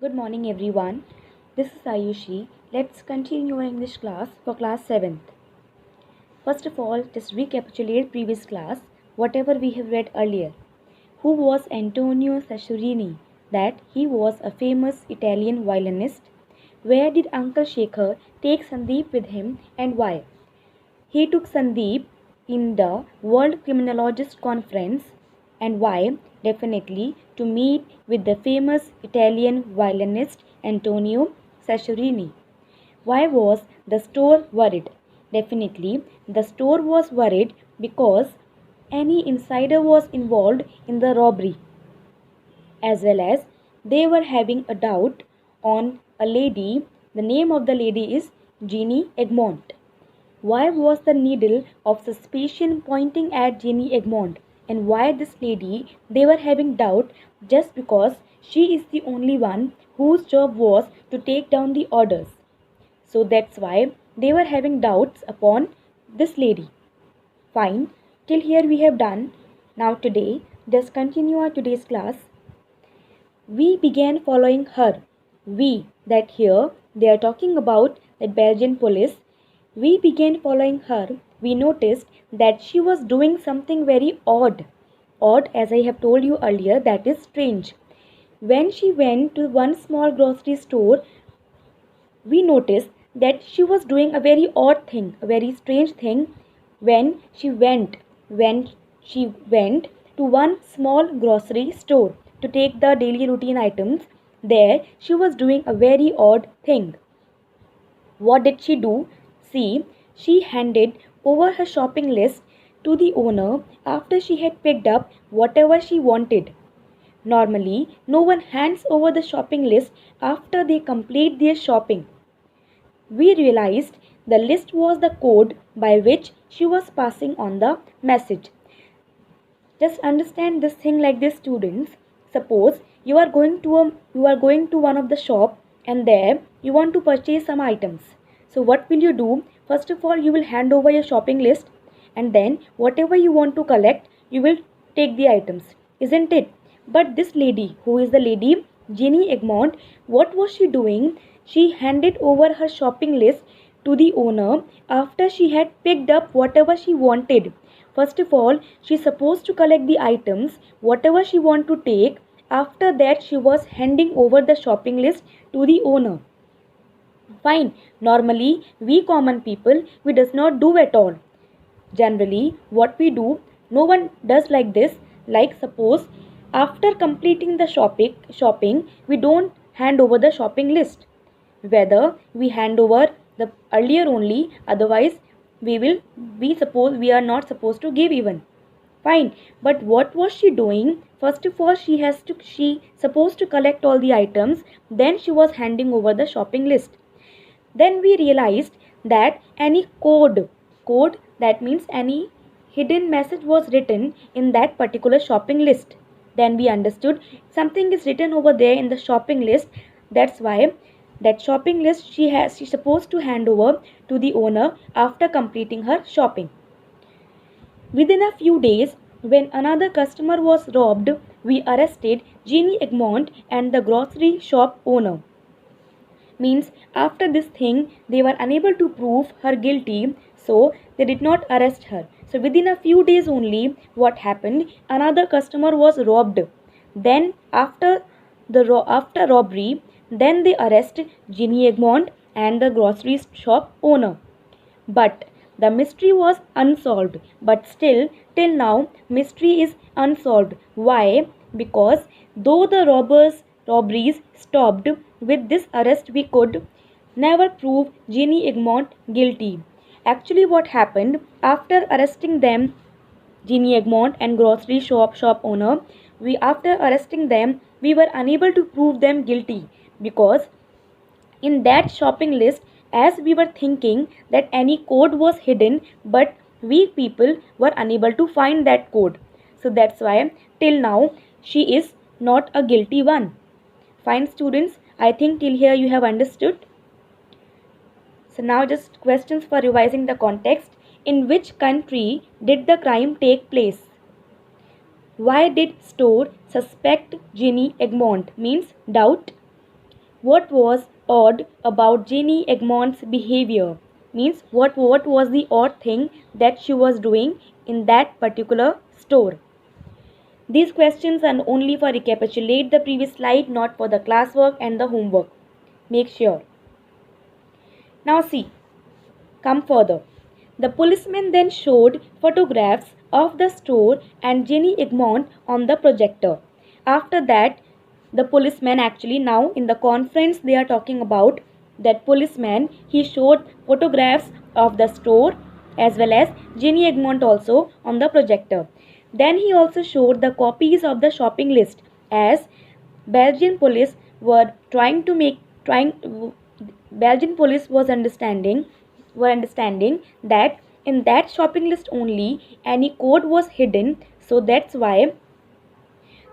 Good morning, everyone. This is Ayushi. Let's continue our English class for class 7th. First of all, just recapitulate previous class, whatever we have read earlier. Who was Antonio Sassurini? That he was a famous Italian violinist. Where did Uncle Shekhar take Sandeep with him and why? He took Sandeep in the World Criminologist Conference and why? Definitely to meet with the famous Italian violinist Antonio Sassurini. Why was the store worried? Definitely, the store was worried because any insider was involved in the robbery, as well as they were having a doubt on a lady. The name of the lady is Jeannie Egmont. Why was the needle of suspicion pointing at Jeannie Egmont? And why this lady they were having doubt just because she is the only one whose job was to take down the orders. So that's why they were having doubts upon this lady. Fine, till here we have done. Now today, just continue our today's class. We began following her. We, that here, they are talking about the Belgian police. We began following her. We noticed that she was doing something very odd. Odd, as I have told you earlier, that is strange. When she went to one small grocery store, we noticed that she was doing a very odd thing, a very strange thing when she went to one small grocery store to take the daily routine items. There she was doing a very odd thing. What did she do? See, she handed over her shopping list to the owner after she had picked up whatever she wanted. Normally, no one hands over the shopping list after they complete their shopping. We realized the list was the code by which she was passing on the message. Just understand this thing like this, students. Suppose you are going to one of the shop and there you want to purchase some items. So what will you do? First of all, you will hand over your shopping list and then whatever you want to collect, you will take the items, isn't it? But this lady, who is the lady Jeannie Egmont, what was she doing? She handed over her shopping list to the owner after she had picked up whatever she wanted. First of all, she is supposed to collect the items, whatever she want to take. After that, she was handing over the shopping list to the owner. Fine. Normally, we common people, we does not do at all. Generally, what we do, no one does like this. Like suppose, after completing the shopping, we don't hand over the shopping list. Whether we hand over the earlier only, otherwise we are not supposed to give even. Fine. But what was she doing? First of all, she supposed to collect all the items. Then she was handing over the shopping list. Then we realized that any code that means any hidden message was written in that particular shopping list. Then we understood something is written over there in the shopping list. That's why that shopping list she's supposed to hand over to the owner after completing her shopping. Within a few days, when another customer was robbed, we arrested Jeannie Egmont and the grocery shop owner. Means after this thing they were unable to prove her guilty, so they did not arrest her. So within a few days only, what happened, another customer was robbed. Then after robbery, then they arrest Ginny Egmont and the grocery shop owner. But the mystery was unsolved. But still, till now, mystery is unsolved. Why? Because though the robberies stopped, with this arrest we could never prove Jeannie Egmont guilty. Actually, what happened after arresting them, Jeannie Egmont and grocery shop owner, we after arresting them, we were unable to prove them guilty because in that shopping list, as we were thinking that any code was hidden, but we people were unable to find that code. So that's why till now she is not a guilty one. Fine, students, I think till here you have understood. So now just questions for revising the context. In which country did the crime take place? Why did store suspect Ginny Egmont? Means doubt. What was odd about Jenny Egmont's behavior? Means what was the odd thing that she was doing in that particular store? These questions are only for recapitulate the previous slide, not for the classwork and the homework. Make sure. Now see, come further. The policeman then showed photographs of the store and Jenny Egmont on the projector. After that, the policeman actually now in the conference they are talking about that policeman, he showed photographs of the store as well as Jenny Egmont also on the projector. Then he also showed the copies of the shopping list as Belgian police were Belgian police were understanding that in that shopping list only any code was hidden, so that's why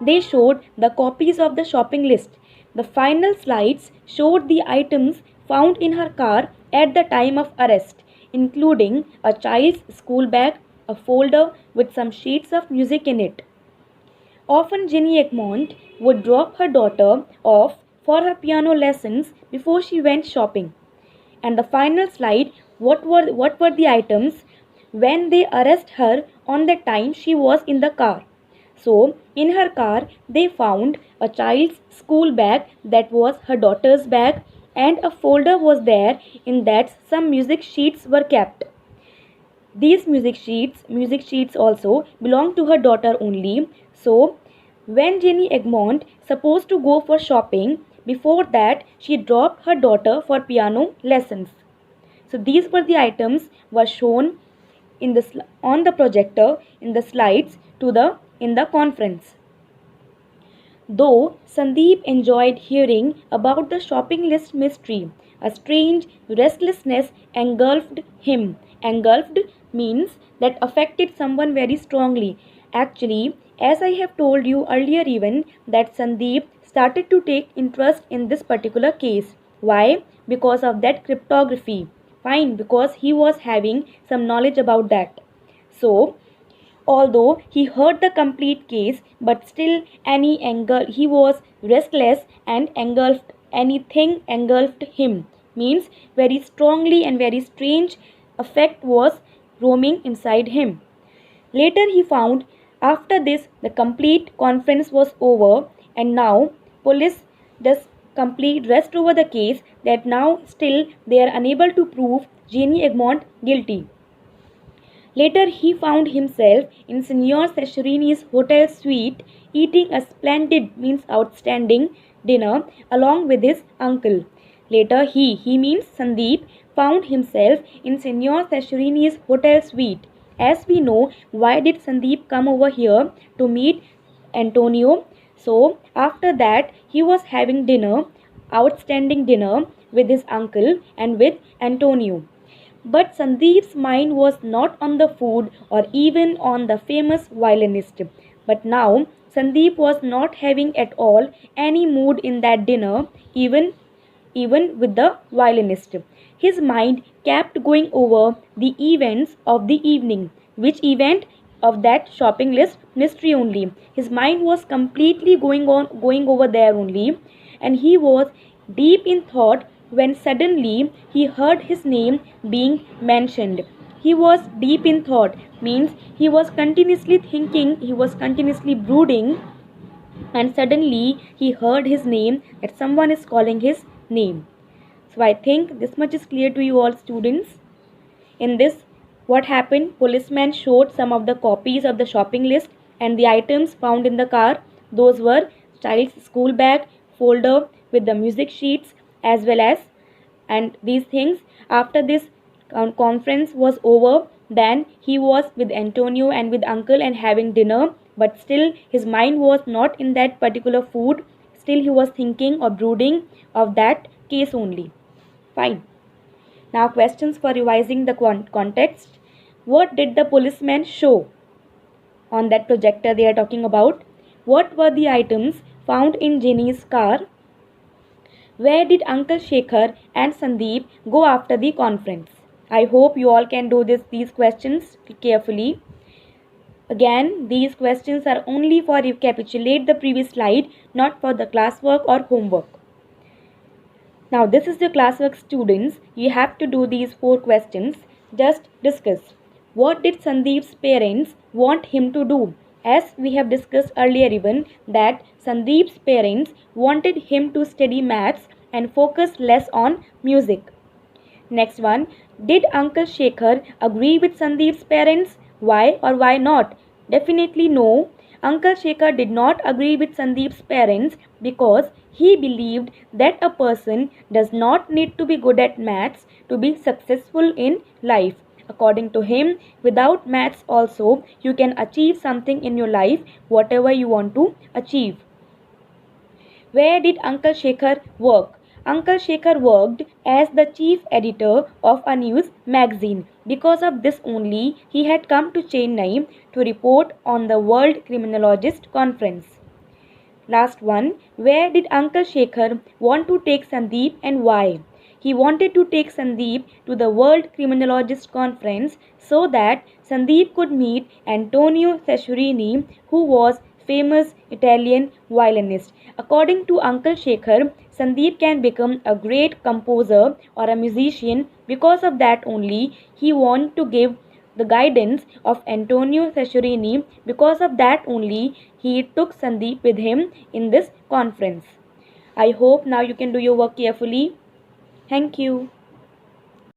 they showed the copies of the shopping list. The final slides showed the items found in her car at the time of arrest, including a child's school bag, a folder with some sheets of music in it. Often Jenny Egmont would drop her daughter off for her piano lessons before she went shopping. And the final slide, what were the items when they arrest her on the time she was in the car? So in her car they found a child's school bag that was her daughter's bag, and a folder was there in that some music sheets were kept. These music sheets also belong to her daughter only. So when Jenny Egmont supposed to go for shopping, before that she dropped her daughter for piano lessons. So these were the items were shown in the on the projector in the slides to the in the conference. Though Sandeep enjoyed hearing about the shopping list mystery, a strange restlessness engulfed him. Engulfed means that affected someone very strongly. Actually, as I have told you earlier, even that Sandeep started to take interest in this particular case. Why? Because of that cryptography. Fine, because he was having some knowledge about that. So, although he heard the complete case, but still he was restless and anything engulfed him. Means very strongly and very strange effect was roaming inside him. Later he found after this the complete conference was over, and now police does complete rest over the case, that now still they are unable to prove Jenny Egmont guilty. Later he found himself in Signor Cesarini hotel suite eating a splendid, means outstanding, dinner along with his uncle. Later he means Sandeep, found himself in Signor Cesarini's hotel suite. As we know, why did Sandeep come over here to meet Antonio? So after that he was having dinner, outstanding dinner with his uncle and with Antonio. But Sandeep's mind was not on the food or even on the famous violinist. But now Sandeep was not having at all any mood in that dinner, even with the violinist. His mind kept going over the events of the evening. Which event? Of that shopping list mystery only. His mind was completely going over there only, and he was deep in thought when suddenly he heard his name being mentioned. He was deep in thought, means he was continuously thinking, he was continuously brooding, and suddenly he heard his name, that someone is calling his name. So I think this much is clear to you all students. In this, what happened? Policeman showed some of the copies of the shopping list and the items found in the car. Those were child's school bag, folder with the music sheets, as well as, and these things. After this conference was over, then he was with Antonio and with uncle and having dinner, but still his mind was not in that particular food. Still he was thinking or brooding of that case only. Fine. Now questions for revising the context. What did the policeman show on that projector they are talking about? What were the items found in Jenny's car? Where did Uncle Shekhar and Sandeep go after the conference? I hope you all can do these questions carefully. Again, these questions are only for recapitulate the previous slide, not for the classwork or homework. Now, this is your classwork, students. You have to do these 4 questions. Just discuss. What did Sandeep's parents want him to do? As we have discussed earlier, even that Sandeep's parents wanted him to study maths and focus less on music. Next one, did Uncle Shekhar agree with Sandeep's parents? Why or why not? Definitely no. Uncle Shekhar did not agree with Sandeep's parents because he believed that a person does not need to be good at maths to be successful in life. According to him, without maths also, you can achieve something in your life, whatever you want to achieve. Where did Uncle Shekhar work? Uncle Shekhar worked as the chief editor of a news magazine. Because of this only, he had come to Chennai to report on the World Criminologist Conference. Last one, where did Uncle Shekhar want to take Sandeep and why? He wanted to take Sandeep to the World Criminologist Conference so that Sandeep could meet Antonio Cesarini, who was famous Italian violinist. According to Uncle Shekhar, Sandeep can become a great composer or a musician. Because of that only, he wanted to give the guidance of Antonio Cesarini. Because of that only, he took Sandeep with him in this conference. I hope now you can do your work carefully. Thank you.